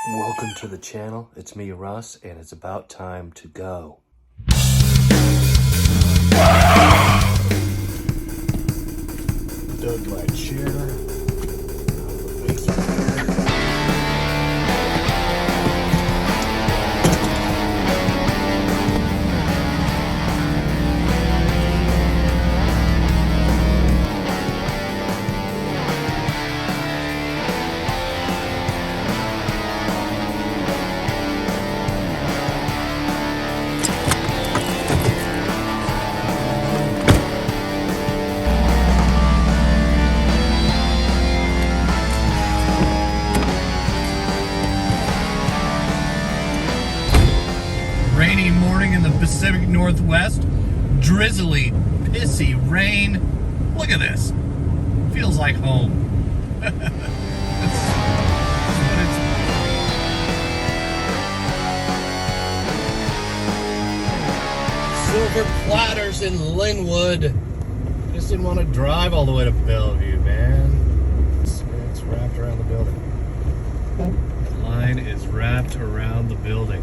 Welcome to the channel. It's me, Russ, and it's about time to go. Dug my chair. Rainy morning in the Pacific Northwest. Drizzly, pissy rain. Look at this. Feels like home. That's what it's. Silver platters in Linwood. Just didn't want to drive all the way to Bellevue, man. It's wrapped around the building. The line is wrapped around the building.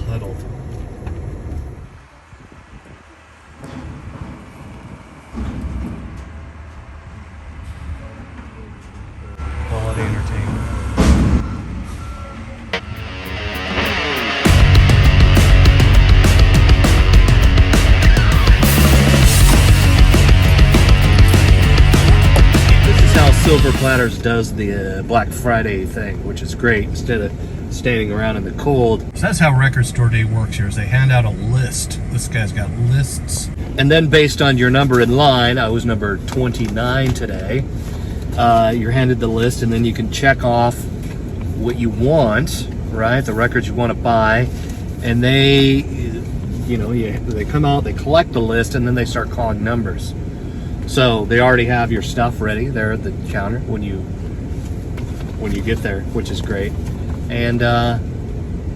Huddled. Quality entertainment. This is how Silver Platters does the Black Friday thing, which is great. Instead of standing around in the cold. So that's how Record Store Day works here, is they hand out a list. This guy's got lists. And then based on your number in line, I was number 29 today, you're handed the list, and then you can check off what you want, right? The records you want to buy. And they, they come out, they collect the list, and then they start calling numbers. So they already have your stuff ready there at the counter when you get there, which is great. And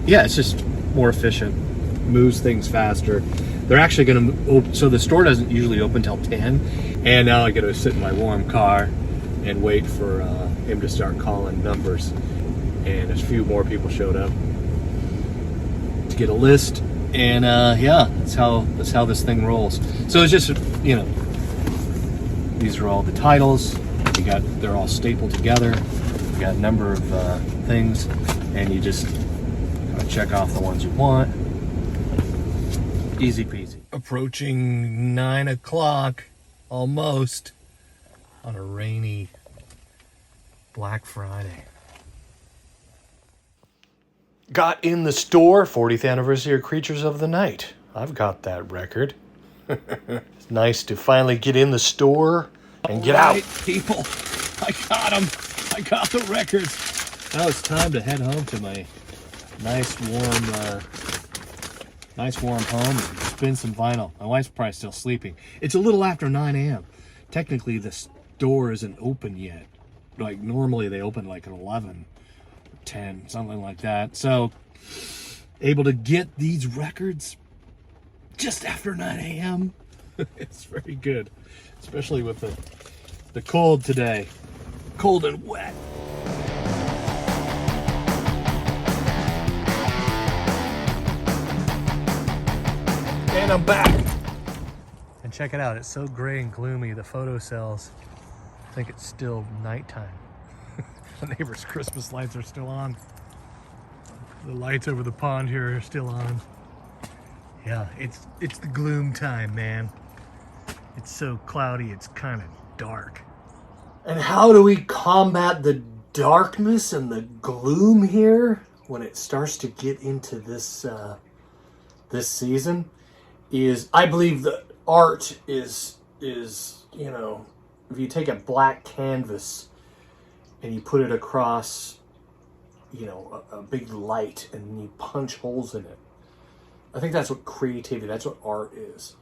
yeah, it's just more efficient, moves things faster. They're actually going to, so the store doesn't usually open till 10, and now I get to sit in my warm car and wait for him to start calling numbers. And a few more people showed up to get a list, and yeah, that's how this thing rolls. So it's just, these are all the titles. They're all stapled together. You got a number of things, and you just check off the ones you want. Easy peasy. Approaching 9 o'clock, almost, on a rainy Black Friday. Got in the store, 40th anniversary of Creatures of the Night. I've got that record. It's nice to finally get in the store and get out. People, I got them. I got the records. Now it's time to head home to my nice warm home and spin some vinyl. My wife's probably still sleeping. It's a little after 9 a.m. Technically, the store isn't open yet. Like normally they open like at 11, 10, something like that. So able to get these records just after 9 a.m. It's very good, especially with the cold today. Cold and wet. And I'm back. And check it out, it's so gray and gloomy, the photo cells think it's still nighttime. The neighbor's Christmas lights are still on. The lights over the pond here are still on. Yeah, it's the gloom time, man. It's so cloudy, it's kind of dark. And how do we combat the darkness and the gloom here when it starts to get into this season? I believe that art is if you take a black canvas and you put it across a big light and you punch holes in it, I think that's what creativity, that's what art is.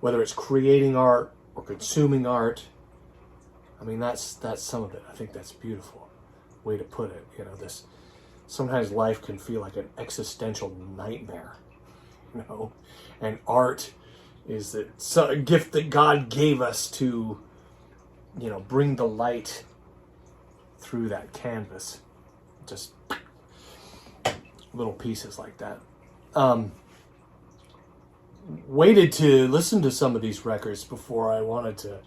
Whether it's creating art or consuming art, I mean, that's some of it. I think that's beautiful way to put it. Sometimes life can feel like an existential nightmare, and art a gift that God gave us to, bring the light through that canvas. Just little pieces like that. Waited to listen to some of these records before I wanted to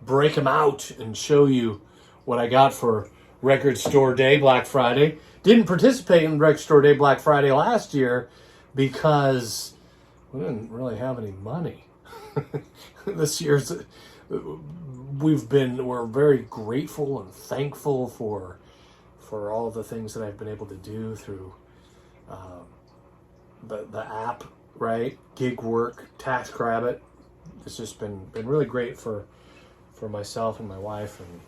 break them out and show you what I got for Record Store Day, Black Friday. Didn't participate in Record Store Day, Black Friday last year because we didn't really have any money. This year's we're very grateful and thankful for all the things that I've been able to do through the app, right? Gig work, TaskRabbit. It's just been really great for myself and my wife and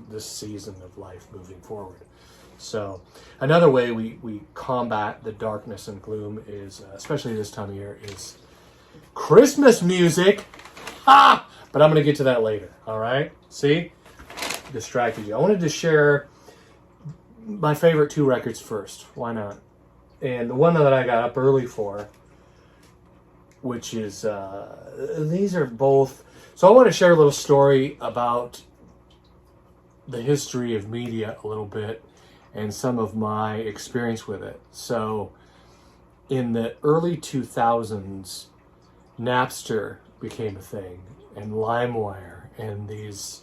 this season of life moving forward. So another way we combat the darkness and gloom is, especially this time of year, is Christmas music. Ha! But I'm going to get to that later. All right? See? Distracted you. I wanted to share my favorite 2 records first. Why not? And the one that I got up early for, which is, these are both. So I want to share a little story about the history of media a little bit and some of my experience with it. So in the early 2000s, Napster became a thing, and LimeWire, and these,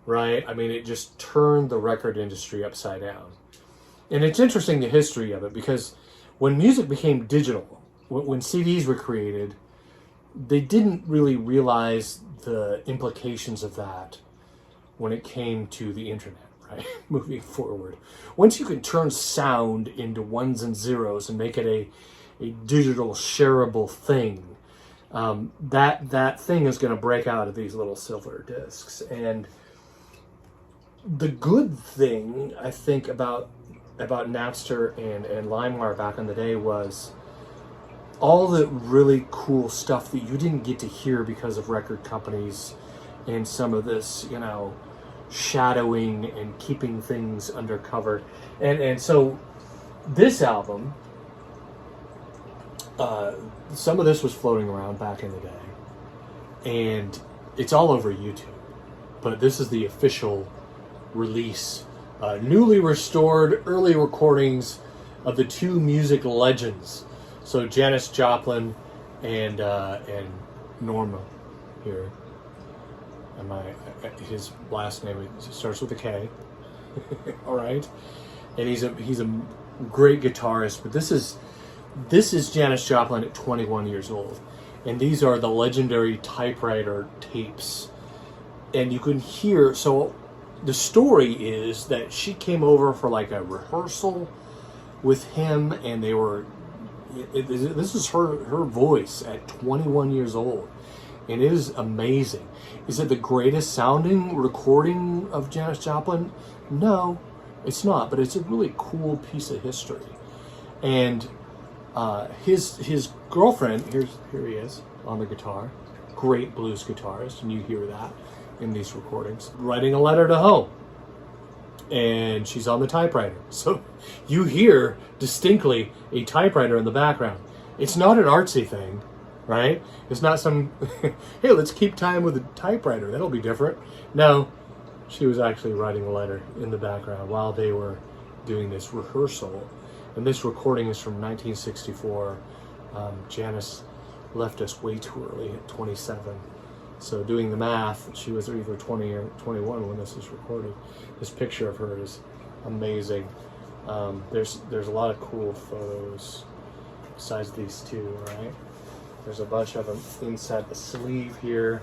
right? I mean, it just turned the record industry upside down. And it's interesting, the history of it, because when music became digital, when CDs were created, they didn't really realize the implications of that when it came to the internet, right? Moving forward. Once you can turn sound into ones and zeros and make it a digital shareable thing, that thing is going to break out of these little silver discs. And the good thing, I think, about Napster and LimeWire back in the day was all the really cool stuff that you didn't get to hear because of record companies and some of this, shadowing and keeping things undercover. And so this album, some of this was floating around back in the day, and it's all over YouTube. But this is the official release. Newly restored early recordings of the 2 music legends. So Janis Joplin and Norma here. And his last name starts with a K. All right, and he's a great guitarist. But this is Janis Joplin at 21 years old, and these are the legendary typewriter tapes. And you can hear. So the story is that she came over for like a rehearsal with him, and they were. This is her voice at 21 years old, and it is amazing. Is it the greatest sounding recording of Janis Joplin? No, it's not, but it's a really cool piece of history. And his girlfriend, here he is on the guitar, great blues guitarist, and you hear that in these recordings, writing a letter to home. And she's on the typewriter. So you hear distinctly a typewriter in the background. It's not an artsy thing, right? It's not some, hey, let's keep time with a typewriter. That'll be different. No, she was actually writing a letter in the background while they were doing this rehearsal. And this recording is from 1964. Janis left us way too early at 27. So doing the math, she was either 20 or 21 when this was recorded. This picture of her is amazing. There's a lot of cool photos besides these 2, right? There's a bunch of them inside the sleeve here.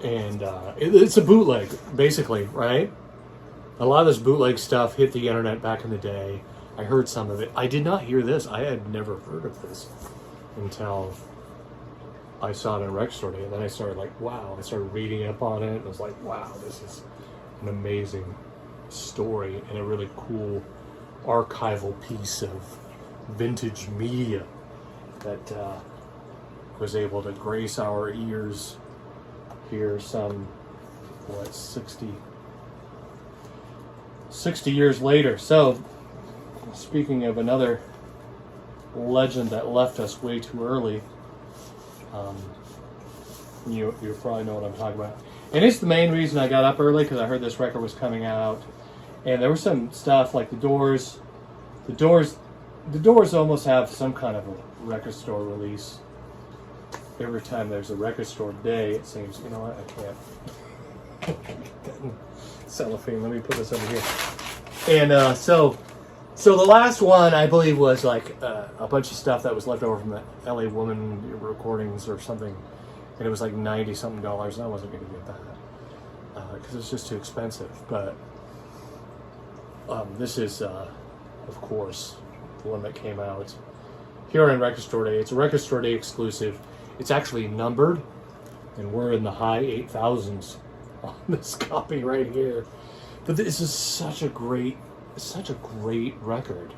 And it's a bootleg, basically, right? A lot of this bootleg stuff hit the internet back in the day. I heard some of it. I did not hear this. I had never heard of this until I saw it in Record Store Day, and then I started I started reading up on it, and I was like, wow, this is an amazing story and a really cool archival piece of vintage media that was able to grace our ears here some, 60 years later. So, speaking of another legend that left us way too early. You probably know what I'm talking about. And it's the main reason I got up early, because I heard this record was coming out. And there was some stuff like the Doors. The Doors almost have some kind of a record store release. Every time there's a record store day, it seems. You know what? I can't. Cellophane. Let me put this over here. And so the last one, I believe, was like a bunch of stuff that was left over from the LA Woman recordings or something. And it was like $90-something, and I wasn't going to get that because it's just too expensive. But this is, of course, the one that came out here on Record Store Day. It's a Record Store Day exclusive. It's actually numbered, and we're in the high 8,000s on this copy right here. But this is such a great record.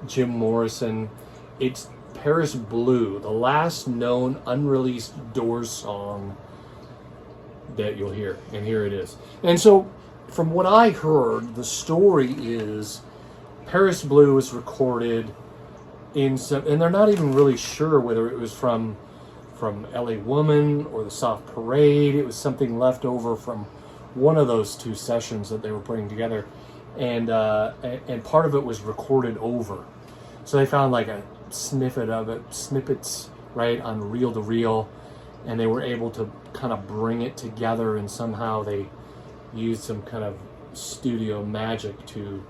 Jim Morrison. It's Paris Blue, the last known unreleased Doors song that you'll hear. And here it is. And so, from what I heard, the story is Paris Blue was recorded in some, and they're not even really sure whether it was from LA Woman or the Soft Parade. It was something left over from one of those two sessions that they were putting together, and part of it was recorded over. So they found like a snippet of it, snippets, right, on reel to reel, and they were able to kind of bring it together, and somehow they used some kind of studio magic to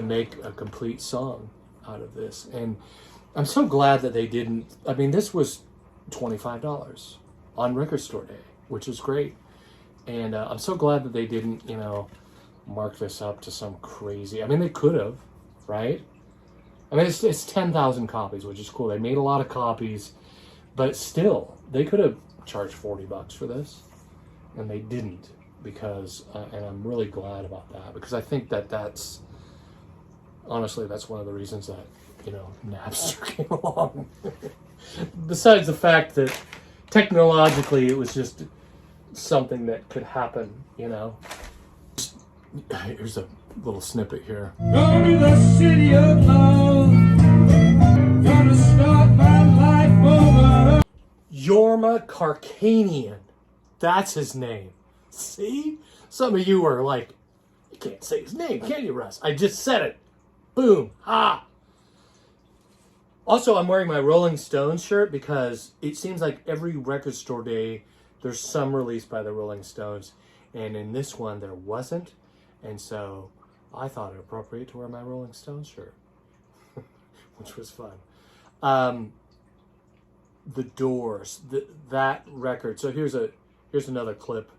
make a complete song out of this. And I'm so glad that they didn't. I mean, this was $25 on Record Store Day, which is great. And I'm so glad that they didn't, mark this up to some crazy. I mean, they could have, right? I mean, it's 10,000 copies, which is cool. They made a lot of copies, but still, they could have charged $40 for this, and they didn't, because, and I'm really glad about that, because I think that's honestly, that's one of the reasons that, Napster came along. Besides the fact that technologically it was just something that could happen, Here's a little snippet here. Go to the city of love. Gonna start my life over. Jorma Karkanian. That's his name. See? Some of you are like, you can't say his name, can you, Russ? I just said it. Boom. Ha. Also, I'm wearing my Rolling Stones shirt because it seems like every Record Store Day there's some release by the Rolling Stones. And in this one, there wasn't. And so I thought it appropriate to wear my Rolling Stones shirt, which was fun. The Doors, that record. So here's another clip,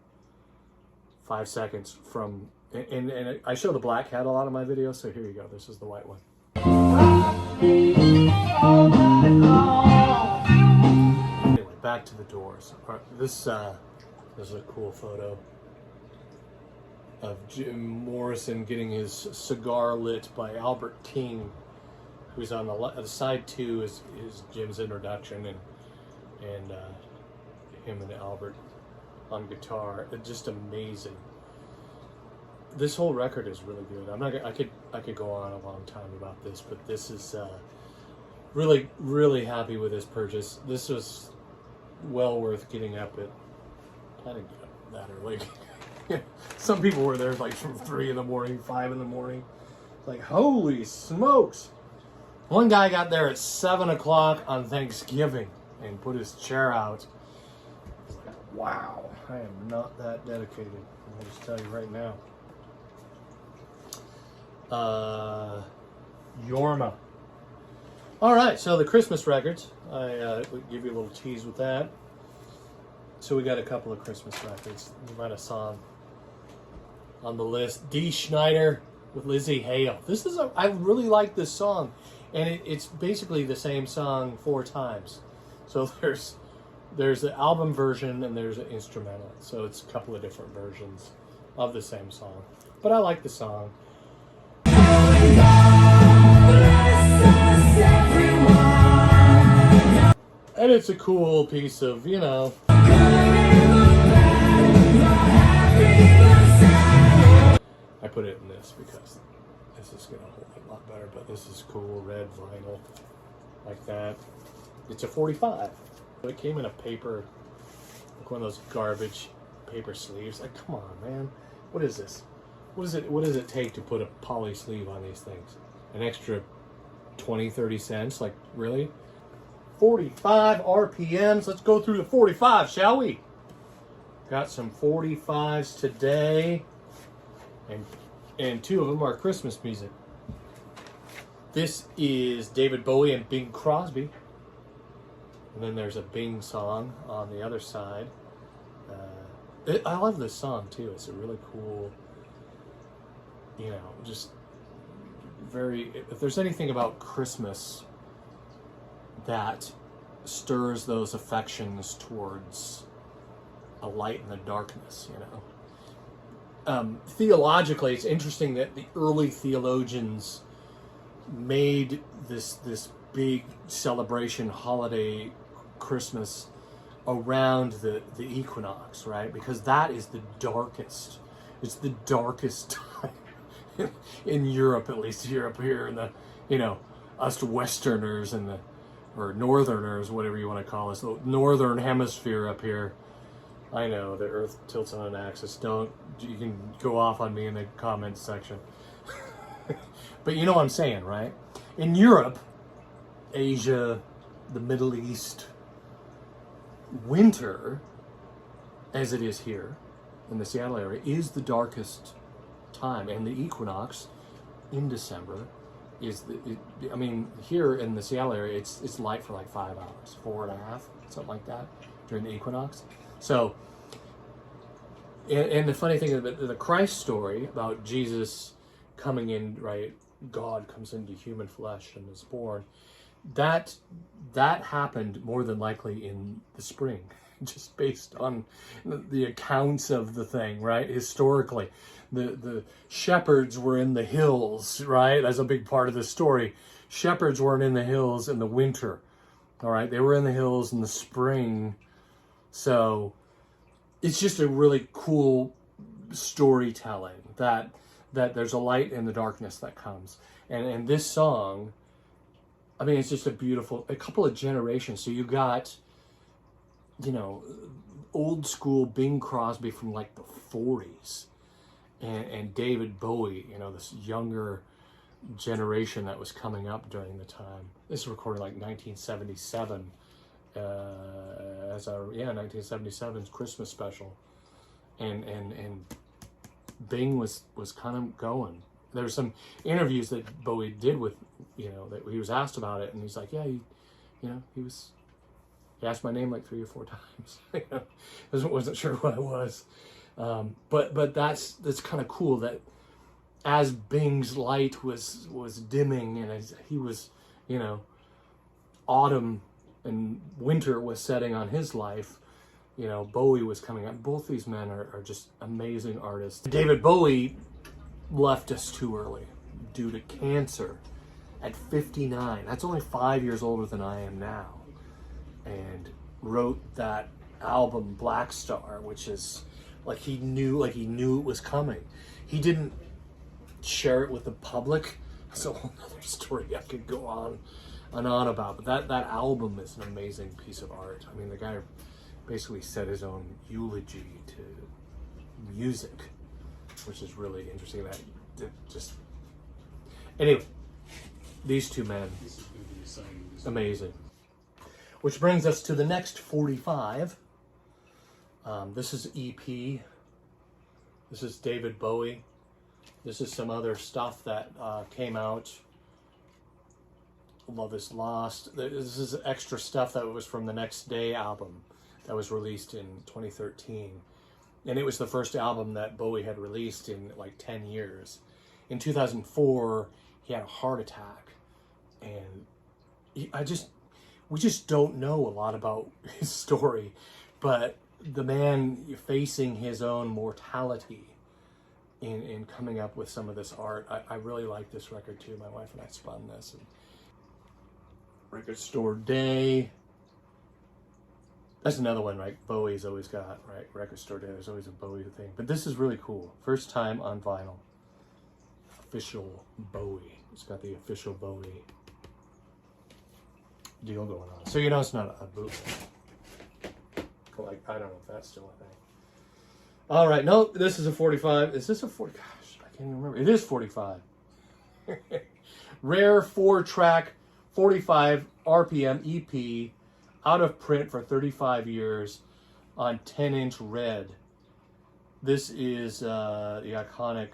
5 seconds from, and I show the black hat a lot of my videos. So here you go. This is the white one. Anyway, back to the Doors. All right, this is a cool photo of Jim Morrison getting his cigar lit by Albert King, who's on the side two is Jim's introduction, and him and Albert on guitar. It's just amazing. This whole record is really good. I could go on a long time about this, but this is really, really happy with this purchase. This was well worth getting up at. I didn't get up that early. Some people were there like from 3 in the morning, 5 in the morning. Like, holy smokes. One guy got there at 7 o'clock on Thanksgiving and put his chair out. It's like, wow, I am not that dedicated. I'll just tell you right now. Jorma. All right, so the Christmas records. I would give you a little tease with that. So we got a couple of Christmas records. You might have saw them on the list. Dee Snider with Lizzie Hale. I really like this song, and it's basically the same song 4 times. So there's the album version and there's an instrumental. So it's a couple of different versions of the same song. But I like the song. And it's a cool piece of, I put it in this because this is going to hold a lot better, but This is cool, red vinyl, like that. It's a 45. It came in a paper, like one of those garbage paper sleeves. Like, come on, man. What is this? What does it take to put a poly sleeve on these things? An extra 20, 30 cents? Like, really? 45 RPMs. Let's go through the 45, shall we? Got some 45s today. And two of them are Christmas music. This is David Bowie and Bing Crosby. And then there's a Bing song on the other side. I love this song too. It's a really cool, you know, just very, if there's anything about Christmas that stirs those affections towards a light in the darkness, you know. Theologically, it's interesting that the early theologians made this big celebration holiday Christmas around the equinox, right? Because that is the darkest. It's the darkest time in Europe, at least Europe here in the, you know, us Westerners and or Northerners, whatever you want to call us, the Northern Hemisphere up here. I know the Earth tilts on an axis. You can go off on me in the comments section. But you know what I'm saying, right? In Europe, Asia, the Middle East, winter, as it is here in the Seattle area, is the darkest time. And the equinox in December is I mean, here in the Seattle area, it's light for like 5 hours, 4.5, something like that, during the equinox. So, and the funny thing is that the Christ story about Jesus coming in, right? God comes into human flesh and is born. That happened more than likely in the spring, just based on the accounts of the thing, right? Historically, the shepherds were in the hills, right? That's a big part of the story. Shepherds weren't in the hills in the winter, all right? They were in the hills in the spring. So it's just a really cool storytelling that there's a light in the darkness that comes. And this song, I mean, it's just a couple of generations. So you got, you know, old school Bing Crosby from like the 40s and David Bowie, you know, this younger generation that was coming up during the time. This is recorded like 1977. 1977's Christmas special, and Bing was kind of going. There were some interviews that Bowie did with, you know, that he was asked about it, and he's like, yeah, he asked my name like 3 or 4 times. I wasn't sure what it was, but that's kind of cool that as Bing's light was dimming and as he was, you know, autumn and winter was setting on his life, you know, Bowie was coming up. Both these men are just amazing artists. David Bowie left us too early due to cancer at 59. That's only 5 years older than I am now. And wrote that album Black Star, which is like he knew it was coming. He didn't share it with the public. That's a whole other story I could go on and on about. But that album is an amazing piece of art. I mean, the guy basically set his own eulogy to music, which is really interesting. Anyway, these two men, amazing. Which brings us to the next 45. This is EP. This is David Bowie. This is some other stuff that came out. Love is Lost. This is extra stuff that was from the Next Day album that was released in 2013. And it was the first album that Bowie had released in like 10 years. In 2004, he had a heart attack. And we just don't know a lot about his story. But the man facing his own mortality in coming up with some of this art, I really like this record too. My wife and I spun this. And Record Store Day. That's another one, right? Bowie's always got, right? Record Store Day, there's always a Bowie thing. But this is really cool. First time on vinyl. Official Bowie. It's got the official Bowie deal going on. So you know it's not a bootleg. Like, I don't know if that's still a thing. All right, no, this is a 45. Is this a 40? Gosh, I can't even remember. It is 45. Rare 4-track, 45 RPM EP, out of print for 35 years on 10-inch red. This is the iconic,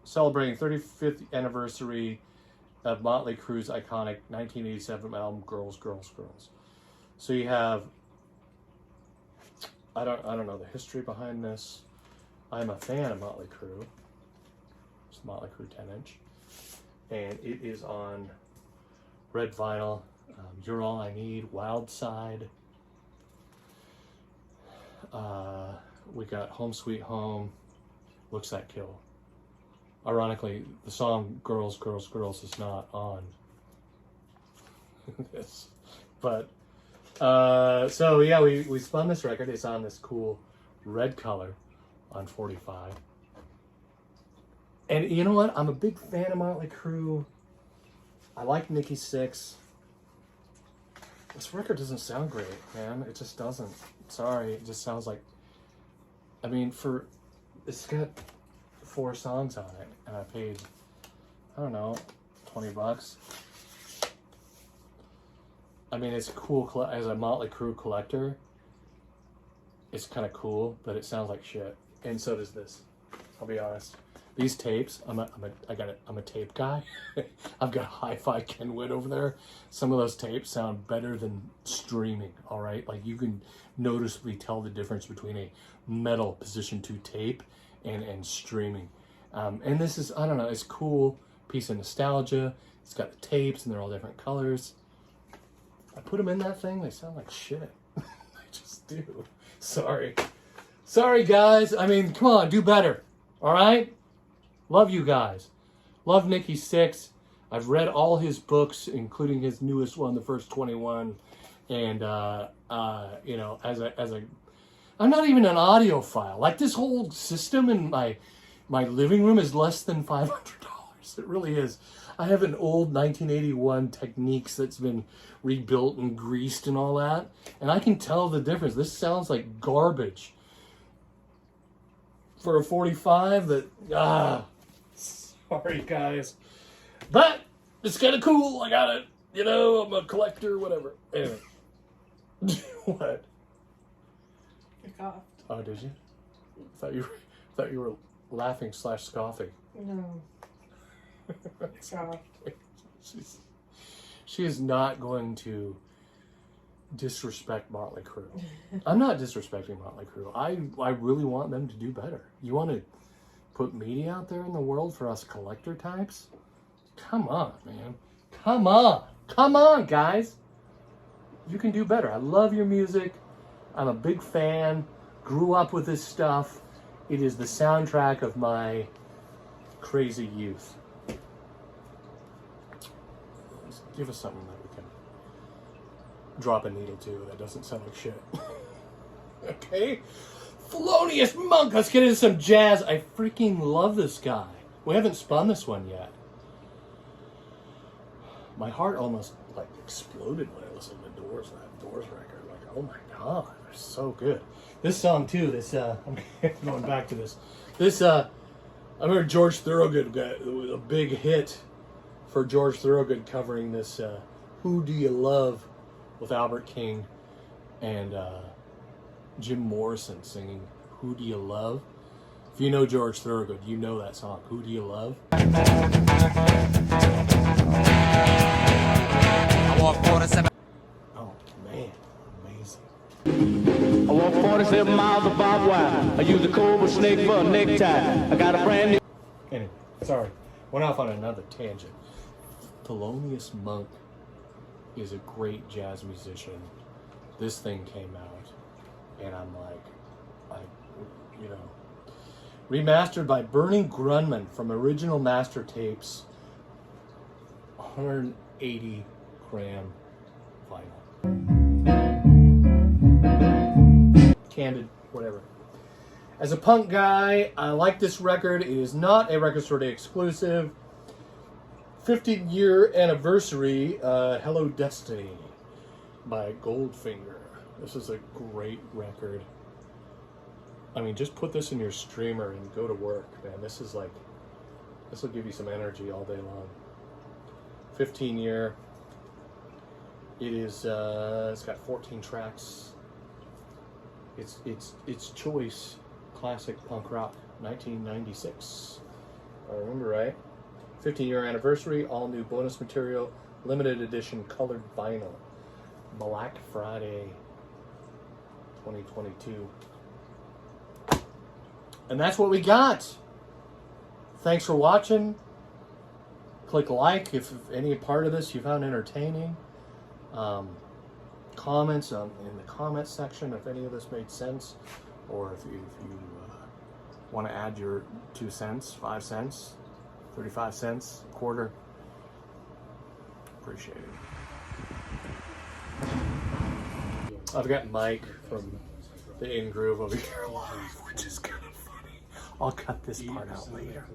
celebrating 35th anniversary of Motley Crue's iconic 1987 album Girls, Girls, Girls. So you have, I don't know the history behind this. I'm a fan of Motley Crue. It's Motley Crue 10-inch. And it is on red vinyl. You're All I Need, Wild Side. We got Home Sweet Home, Looks That Kill. Ironically, the song Girls, Girls, Girls is not on this. But, so yeah, we spun this record. It's on this cool red color on 45. And you know what? I'm a big fan of Motley Crue. I like Nikki Sixx. This record doesn't sound great, man. It just doesn't. Sorry, it just sounds like... I mean, it's got 4 songs on it, and I paid, I don't know, $20. I mean, it's cool as a Motley Crue collector. It's kind of cool, but it sounds like shit. And so does this. I'll be honest. These tapes, I'm a tape guy. I've got Hi-Fi Kenwood over there. Some of those tapes sound better than streaming, all right? Like, you can noticeably tell the difference between a metal position 2 tape and streaming. And this is, I don't know, it's a cool piece of nostalgia. It's got the tapes and they're all different colors. I put them in that thing, they sound like shit. They just do. Sorry. Sorry, guys. I mean, come on, do better, all right? Love you guys. Love Nikki Sixx. I've read all his books, including his newest one, The First 21. And, you know, I'm not even an audiophile. Like, this whole system in my living room is less than $500. It really is. I have an old 1981 Techniques that's been rebuilt and greased and all that. And I can tell the difference. This sounds like garbage. For a 45 that, sorry guys. But it's kind of cool. I got it. You know, I'm a collector, whatever. Anyway. What? I coughed. Oh, did you? Thought you were laughing / scoffing. No. I coughed. She is not going to disrespect Motley Crue. I'm not disrespecting Motley Crue. I really want them to do better. You want to put media out there in the world for us collector types? Come on, man. Come on. Come on, guys. You can do better. I love your music. I'm a big fan. Grew up with this stuff. It is the soundtrack of my crazy youth. Let's give us something that we can drop a needle to that doesn't sound like shit. Okay? Thelonious Monk. Let's get into some jazz. I freaking love this guy. We haven't spun this one yet. My heart almost like exploded when I listened to Doors, that Doors record. Like, oh my god, they're so good. This song too, I'm going back to this. I remember George Thorogood got a big hit for George Thorogood covering this Who Do You Love with Albert King and Jim Morrison singing Who Do You Love? If you know George Thorogood, you know that song, Who Do You Love? Oh man, amazing. I walk 47 miles of barbed wire. I use a cobra snake for a necktie. I got a brand new... Anyway, sorry. Went off on another tangent. Thelonious Monk is a great jazz musician. This thing came out, and I'm like, you know, remastered by Bernie Grunman from original master tapes, 180 gram vinyl. Candid, whatever. As a punk guy, I like this record. It is not a Record Store Day exclusive. 15-year anniversary, Hello Destiny by Goldfinger. This is a great record. I mean, just put this in your streamer and go to work, man. This is like, this will give you some energy all day long. 15-year. It is, it's got 14 tracks. It's choice classic punk rock, 1996. I remember right. 15-year anniversary, all new bonus material, limited edition colored vinyl. Black Friday 2022. And that's what we got. Thanks for watching. Click like if any part of this you found entertaining. Comments in the comments section if any of this made sense, or if you want to add your 2 cents, 5 cents, 35 cents, a quarter. Appreciate it. I've got Mike from the In Groove over here live, which is kind of funny. I'll cut this part out later.